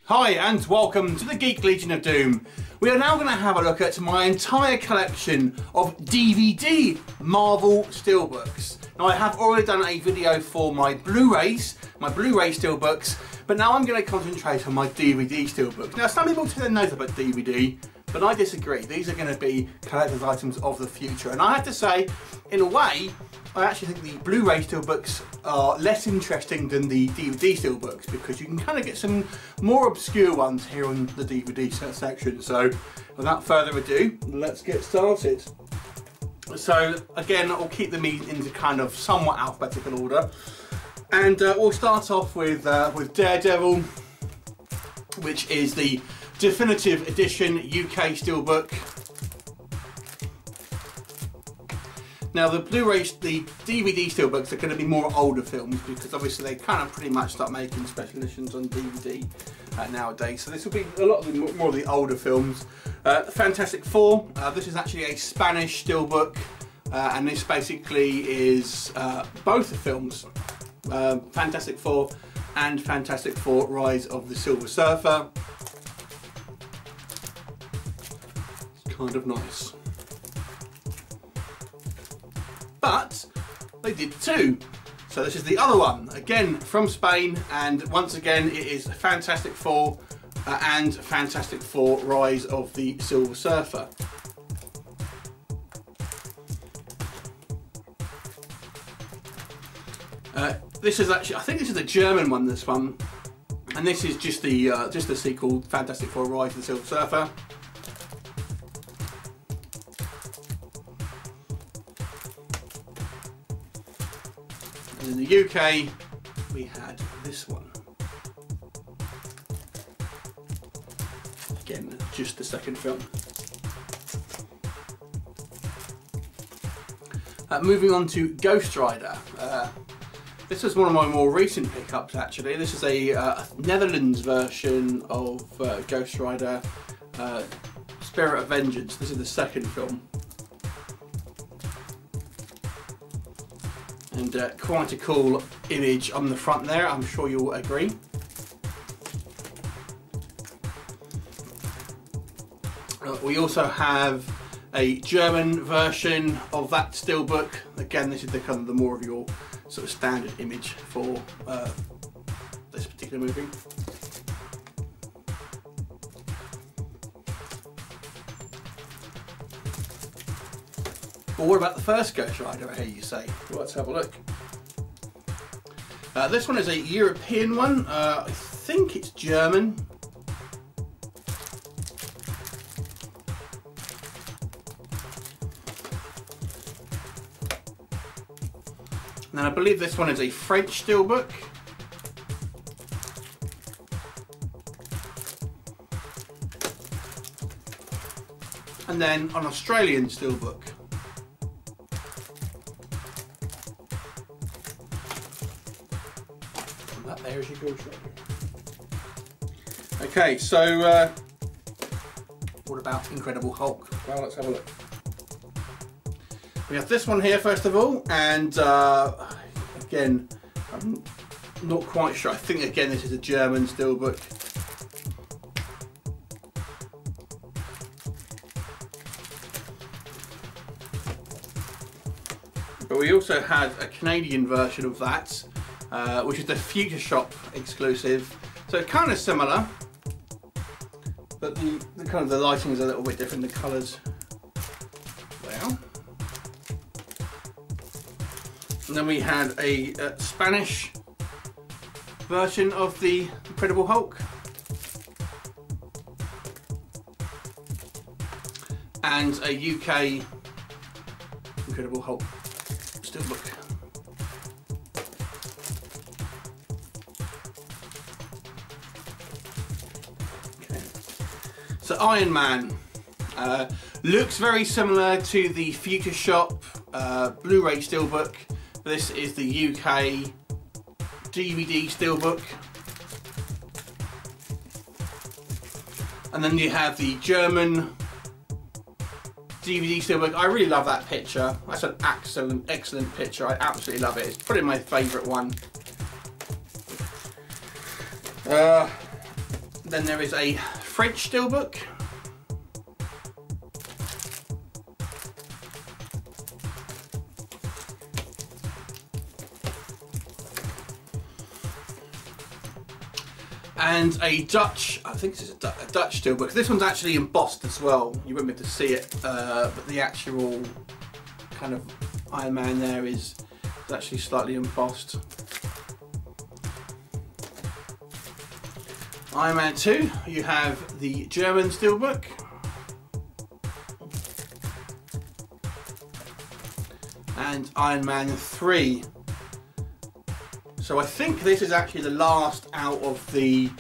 Hi and welcome to the Geek Legion of Doom. We are now going to have a look at my entire collection of DVD Marvel Steelbooks. Now I have already done a video for my Blu-ray Steelbooks, but now I'm going to concentrate on my DVD Steelbooks. Now some people tend to know about DVD, but I disagree. These are going to be collector's items of the future. And I have to say, in a way, I actually think the Blu-ray Steelbooks are less interesting than the DVD Steelbooks because you can kind of get some more obscure ones here on the DVD section. So without further ado, let's get started. So again, I'll keep them into kind of somewhat alphabetical order. And we'll start off with Daredevil, which is the Definitive Edition UK Steelbook. Now the DVD Steelbooks are going to be more older films because obviously they kind of pretty much start making special editions on DVD nowadays. So this will be a lot of the more of the older films. Fantastic Four. This is actually a Spanish Steelbook, and this basically is both the films, Fantastic Four and Fantastic Four: Rise of the Silver Surfer. It's kind of nice. But they did two. So this is the other one, again from Spain, and once again it is Fantastic Four and Fantastic Four: Rise of the Silver Surfer. This is actually, I think this is a German one, this one, and this is just the sequel, Fantastic Four: Rise of the Silver Surfer. In the UK, we had this one. Again, just the second film. Moving on to Ghost Rider. This was one of my more recent pickups actually. This is a Netherlands version of Ghost Rider, Spirit of Vengeance. This is the second film. And quite a cool image on the front there, I'm sure you'll agree. We also have a German version of that Steelbook. Again, this is the kind of the more of your sort of standard image for this particular movie. But what about the first Ghost Rider, I hear you say? Well, let's have a look. This one is a European one. I think it's German. And then I believe this one is a French Steelbook. And then an Australian Steelbook. That there is your Ghost Rider. Okay, so what about Incredible Hulk? Well, let's have a look. We have this one here first of all, and again, I'm not quite sure. I think again this is a German Steelbook. But we also had a Canadian version of that, which is the Future Shop exclusive. So kind of similar, but the kind of the lighting is a little bit different. The colours, well. And then we had a Spanish version of the Incredible Hulk, and a UK Incredible Hulk Steelbook. Okay. So Iron Man looks very similar to the Future Shop Blu-ray Steelbook. This is the UK DVD Steelbook. And then you have the German DVD Steelbook. I really love that picture. That's an excellent picture. I absolutely love it. It's probably my favourite one. Then there is a French steelbook. And a Dutch, I think this is a Dutch steelbook. This one's actually embossed as well. You won't be able to see it, but the actual kind of Iron Man there is actually slightly embossed. Iron Man 2, you have the German steelbook. And Iron Man 3. So I think this is actually the last out of the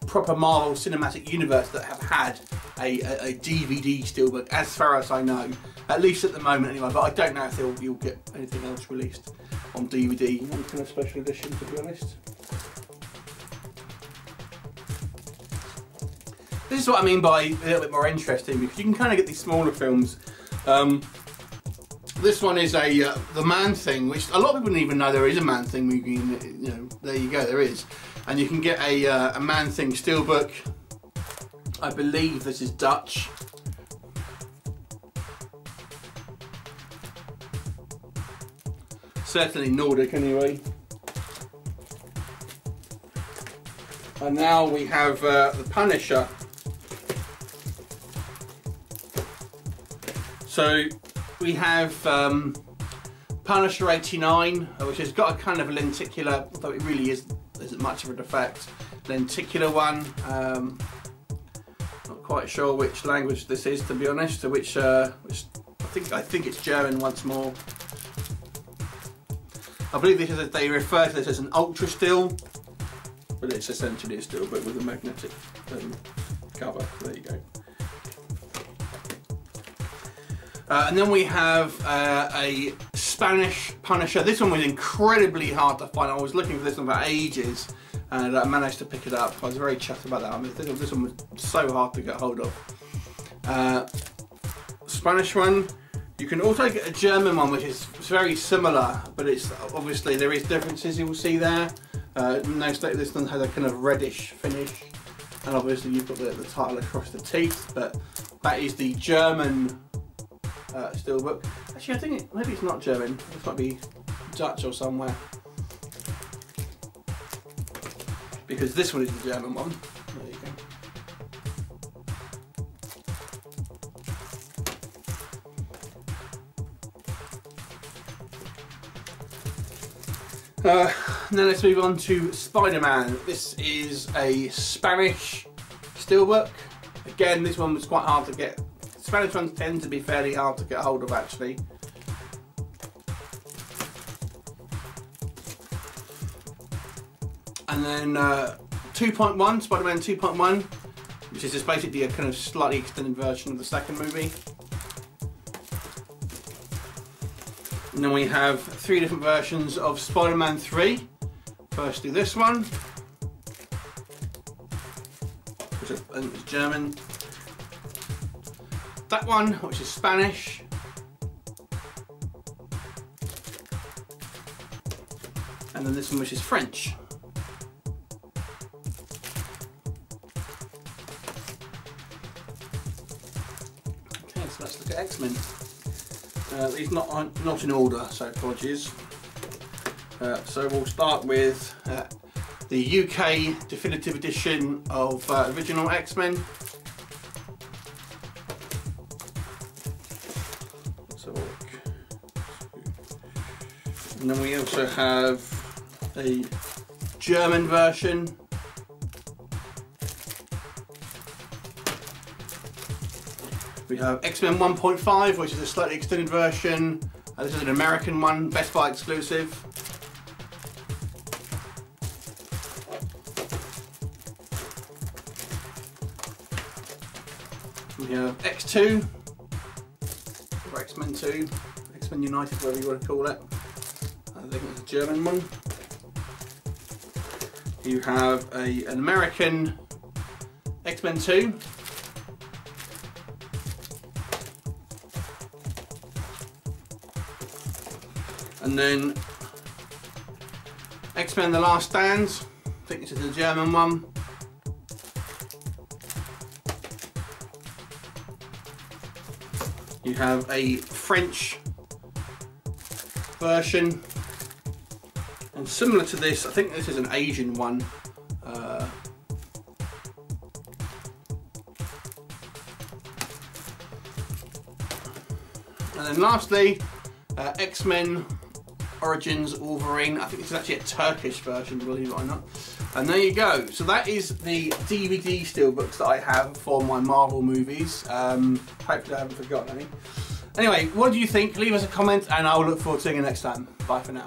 proper Marvel Cinematic Universe that have had a DVD steelbook, as far as I know. At least at the moment anyway, but I don't know if you'll get anything else released on DVD. One kind of special edition, to be honest. This is what I mean by a little bit more interesting, because you can kind of get these smaller films. This one is the Man-Thing, which a lot of people didn't even know there is a Man-Thing movie. You know, there you go, there is, and you can get a Man-Thing steelbook. I believe this is Dutch. Certainly Nordic, anyway. And now we have the Punisher. So we have Punisher 89, which has got a kind of a lenticular, although it really isn't much of a defect, lenticular one. Not quite sure which language this is, to be honest. Which I think it's German once more. I believe this is, they refer to this as an ultra steel, but it's essentially a steel, but with a magnetic cover. There you go. And then we have a Spanish Punisher. This one was incredibly hard to find. I was looking for this one for ages, and I managed to pick it up. I was very chuffed about that. I mean, this one was so hard to get hold of. Spanish one. You can also get a German one, which is very similar, but it's obviously there is differences you will see there. This one has a kind of reddish finish, and obviously you've got the title across the teeth. But that is the German steelbook. Actually, I think maybe it's not German. It might be Dutch or somewhere, because this one is the German one. There you go. Now let's move on to Spider-Man. This is a Spanish steelbook. Again, this one was quite hard to get. Spanish ones tend to be fairly hard to get hold of, actually. And then 2.1, Spider-Man 2.1, which is just basically a kind of slightly extended version of the second movie. And then we have 3 different versions of Spider-Man 3. Firstly, this one, which is German. That one, which is Spanish. And then this one, which is French. Okay, so let's look at X-Men. These not in order, so apologies. So we'll start with the UK definitive edition of original X-Men. Let's have a look. And then we also have a German version. We have X-Men 1.5, which is a slightly extended version. This is an American one, Best Buy exclusive. We have X2, or X-Men 2, X-Men United, whatever you want to call it. I think it's a German one. You have an American X-Men 2. And then X-Men The Last Stand, I think this is a German one. You have a French version, and similar to this, I think this is an Asian one. And then lastly, X-Men Origins Wolverine. I think this is actually a Turkish version, believe it or not. And there you go. So that is the DVD steelbooks that I have for my Marvel movies. Hopefully I haven't forgotten any. Anyway, what do you think? Leave us a comment and I'll look forward to seeing you next time. Bye for now.